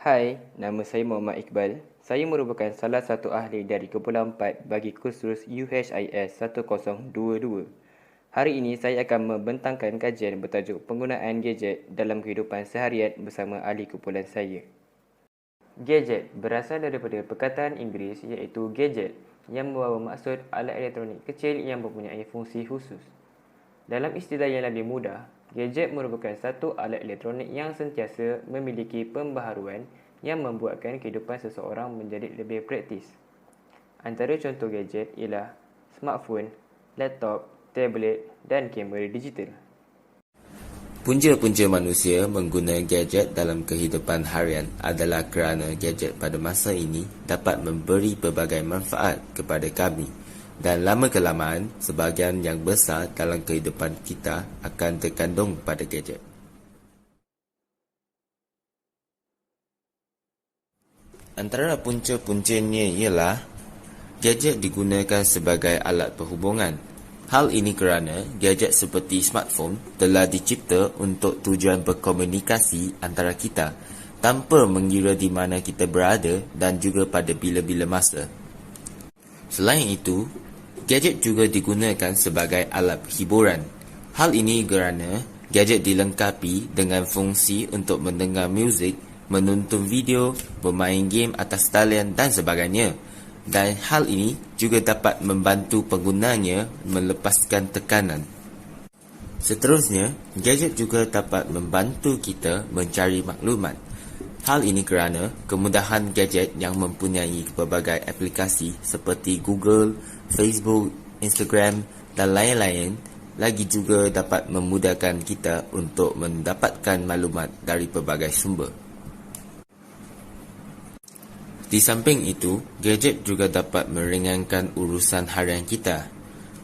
Hai, nama saya Muhammad Iqbal. Saya merupakan salah satu ahli dari Kumpulan 4 bagi kursus UHIS 1022. Hari ini saya akan membentangkan kajian bertajuk penggunaan gadget dalam kehidupan seharian bersama ahli kumpulan saya. Gadget berasal daripada perkataan Inggeris iaitu gadget yang membawa maksud alat elektronik kecil yang mempunyai fungsi khusus. Dalam istilah yang lebih mudah, gadget merupakan satu alat elektronik yang sentiasa memiliki pembaharuan yang membuatkan kehidupan seseorang menjadi lebih praktis. Antara contoh gadget ialah smartphone, laptop, tablet dan kamera digital. Punca-punca manusia menggunakan gadget dalam kehidupan harian adalah kerana gadget pada masa ini dapat memberi pelbagai manfaat kepada kami dan lama-kelamaan sebahagian yang besar dalam kehidupan kita akan terkandung pada gadget. Antara punca-puncanya ialah gadget digunakan sebagai alat perhubungan. Hal ini kerana gadget seperti smartphone telah dicipta untuk tujuan berkomunikasi antara kita tanpa mengira di mana kita berada dan juga pada bila-bila masa. Selain itu, gadget juga digunakan sebagai alat hiburan. Hal ini kerana gadget dilengkapi dengan fungsi untuk mendengar muzik, menonton video, bermain game atas talian dan sebagainya. Dan hal ini juga dapat membantu penggunanya melepaskan tekanan. Seterusnya, gadget juga dapat membantu kita mencari maklumat. Hal ini kerana kemudahan gadget yang mempunyai pelbagai aplikasi seperti Google, Facebook, Instagram dan lain-lain lagi juga dapat memudahkan kita untuk mendapatkan maklumat dari pelbagai sumber. Di samping itu, gadget juga dapat meringankan urusan harian kita.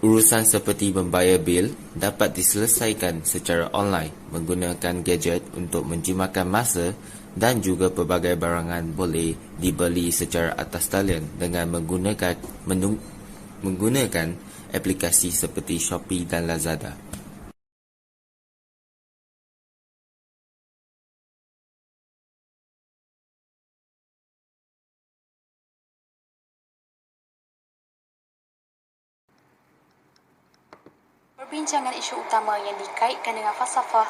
Urusan seperti membayar bil dapat diselesaikan secara online menggunakan gadget untuk menjimatkan masa dan juga pelbagai barangan boleh dibeli secara atas talian dengan menggunakan aplikasi seperti Shopee dan Lazada. Perbincangan isu utama yang dikaitkan dengan falsafah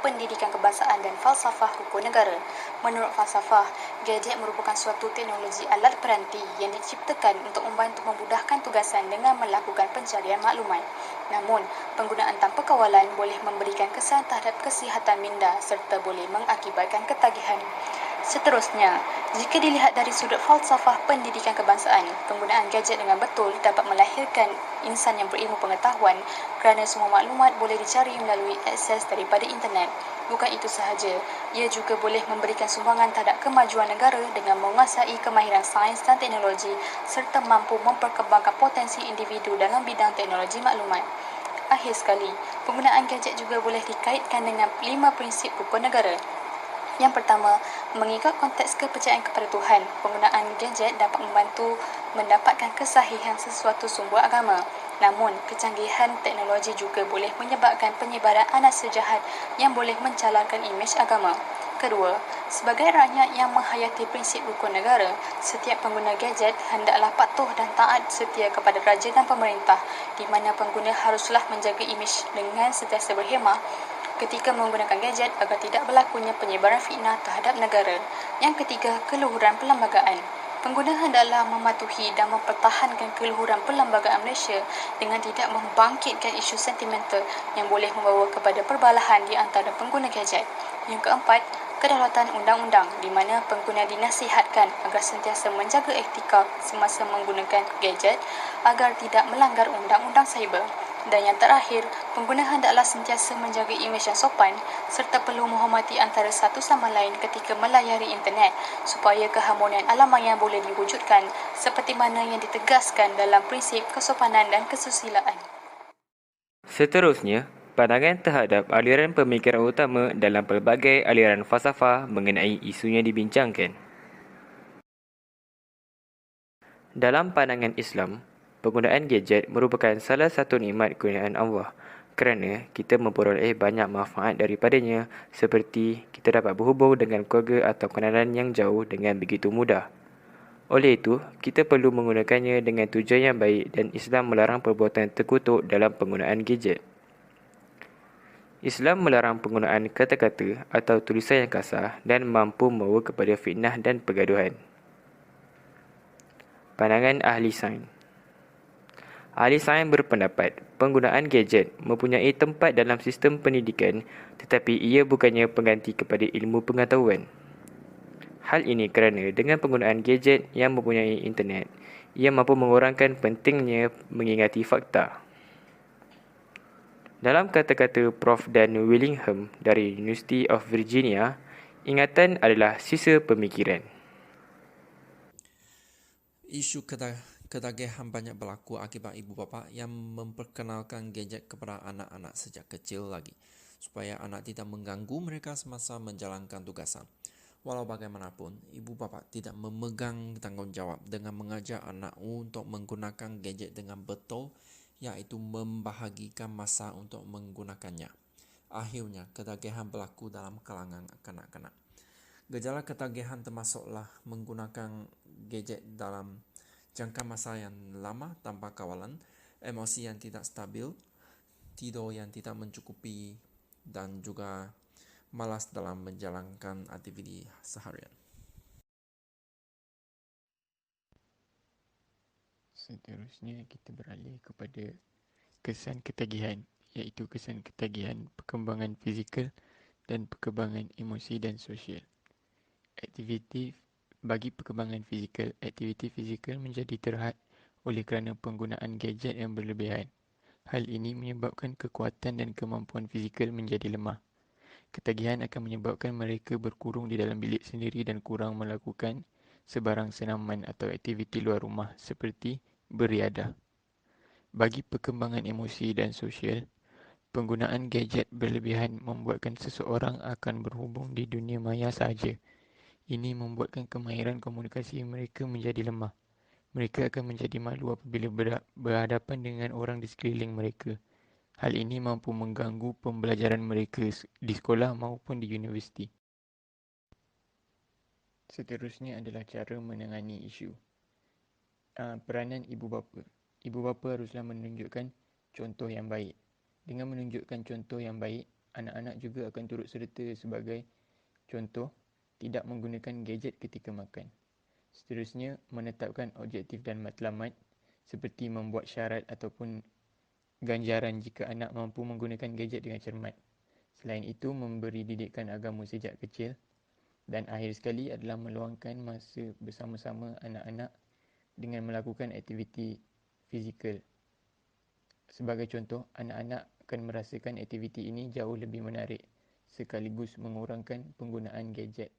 pendidikan kebangsaan dan falsafah hukum negara. Menurut falsafah, gadget merupakan suatu teknologi alat peranti yang diciptakan untuk membantu memudahkan tugasan dengan melakukan pencarian maklumat. Namun, penggunaan tanpa kawalan boleh memberikan kesan terhadap kesihatan minda serta boleh mengakibatkan ketagihan. Seterusnya, jika dilihat dari sudut falsafah pendidikan kebangsaan, penggunaan gadget dengan betul dapat melahirkan insan yang berilmu pengetahuan kerana semua maklumat boleh dicari melalui akses daripada internet. Bukan itu sahaja, ia juga boleh memberikan sumbangan terhadap kemajuan negara dengan menguasai kemahiran sains dan teknologi serta mampu memperkembangkan potensi individu dalam bidang teknologi maklumat. Akhir sekali, penggunaan gadget juga boleh dikaitkan dengan 5 prinsip hukum negara. Yang pertama, mengikut konteks kepercayaan kepada Tuhan, penggunaan gadget dapat membantu mendapatkan kesahihan sesuatu sumber agama. Namun, kecanggihan teknologi juga boleh menyebabkan penyebaran anasa jahat yang boleh mencalarkan imej agama. Kedua, sebagai rakyat yang menghayati prinsip rukun negara, setiap pengguna gadget hendaklah patuh dan taat setia kepada raja dan pemerintah, di mana pengguna haruslah menjaga imej dengan sentiasa berhemah ketika menggunakan gadget agar tidak berlakunya penyebaran fitnah terhadap negara. Yang ketiga, keluhuran perlembagaan. Pengguna hendaklah mematuhi dan mempertahankan keluhuran perlembagaan Malaysia dengan tidak membangkitkan isu sentimental yang boleh membawa kepada perbalahan di antara pengguna gadget. Yang keempat, kedaulatan undang-undang di mana pengguna dinasihatkan agar sentiasa menjaga etika semasa menggunakan gadget agar tidak melanggar undang-undang cyber. Dan yang terakhir, pengguna hendaklah sentiasa menjaga imej yang sopan serta perlu menghormati antara satu sama lain ketika melayari internet supaya keharmonian alam maya boleh diwujudkan seperti mana yang ditegaskan dalam prinsip kesopanan dan kesusilaan. Seterusnya, pandangan terhadap aliran pemikiran utama dalam pelbagai aliran falsafah mengenai isu yang dibincangkan. Dalam pandangan Islam, penggunaan gadget merupakan salah satu nikmat kurniaan Allah. kerana kita memperoleh banyak manfaat daripadanya, seperti kita dapat berhubung dengan keluarga atau kenalan yang jauh dengan begitu mudah. Oleh itu, kita perlu menggunakannya dengan tujuan yang baik dan Islam melarang perbuatan terkutuk dalam penggunaan gadget. Islam melarang penggunaan kata-kata atau tulisan yang kasar dan mampu membawa kepada fitnah dan pergaduhan. Pandangan ahli sains. Ahli sains berpendapat penggunaan gadget mempunyai tempat dalam sistem pendidikan, tetapi ia bukannya pengganti kepada ilmu pengetahuan. Hal ini kerana dengan penggunaan gadget yang mempunyai internet, ia mampu mengurangkan pentingnya mengingati fakta. Dalam kata-kata Prof. Dan Willingham dari University of Virginia, ingatan adalah sisa pemikiran. Isu ketagihan banyak berlaku akibat ibu bapa yang memperkenalkan gadget kepada anak-anak sejak kecil lagi, supaya anak tidak mengganggu mereka semasa menjalankan tugasan. Walau bagaimanapun, ibu bapa tidak memegang tanggungjawab dengan mengajar anak untuk menggunakan gadget dengan betul, iaitu membahagikan masa untuk menggunakannya. Akhirnya, ketagihan berlaku dalam kalangan kanak-kanak. Gejala ketagihan termasuklah menggunakan gadget dalam jangka masa yang lama tanpa kawalan, emosi yang tidak stabil, tidur yang tidak mencukupi, dan juga malas dalam menjalankan aktiviti seharian. Seterusnya kita beralih kepada kesan ketagihan, iaitu kesan ketagihan perkembangan fizikal dan perkembangan emosi dan sosial. Bagi perkembangan fizikal, aktiviti fizikal menjadi terhad oleh kerana penggunaan gadget yang berlebihan. Hal ini menyebabkan kekuatan dan kemampuan fizikal menjadi lemah. Ketagihan akan menyebabkan mereka berkurung di dalam bilik sendiri dan kurang melakukan sebarang senaman atau aktiviti luar rumah seperti beriadah. Bagi perkembangan emosi dan sosial, penggunaan gadget berlebihan membuatkan seseorang akan berhubung di dunia maya sahaja. Ini membuatkan kemahiran komunikasi mereka menjadi lemah. Mereka akan menjadi malu apabila berhadapan dengan orang di sekeliling mereka. Hal ini mampu mengganggu pembelajaran mereka di sekolah maupun di universiti. Seterusnya adalah cara menangani isu. Peranan ibu bapa. Ibu bapa haruslah menunjukkan contoh yang baik. Dengan menunjukkan contoh yang baik, anak-anak juga akan turut serta sebagai contoh tidak menggunakan gadget ketika makan. Seterusnya, menetapkan objektif dan matlamat seperti membuat syarat ataupun ganjaran jika anak mampu menggunakan gadget dengan cermat. Selain itu, memberi didikan agama sejak kecil. Dan akhir sekali adalah meluangkan masa bersama-sama anak-anak dengan melakukan aktiviti fizikal. Sebagai contoh, anak-anak akan merasakan aktiviti ini jauh lebih menarik sekaligus mengurangkan penggunaan gadget.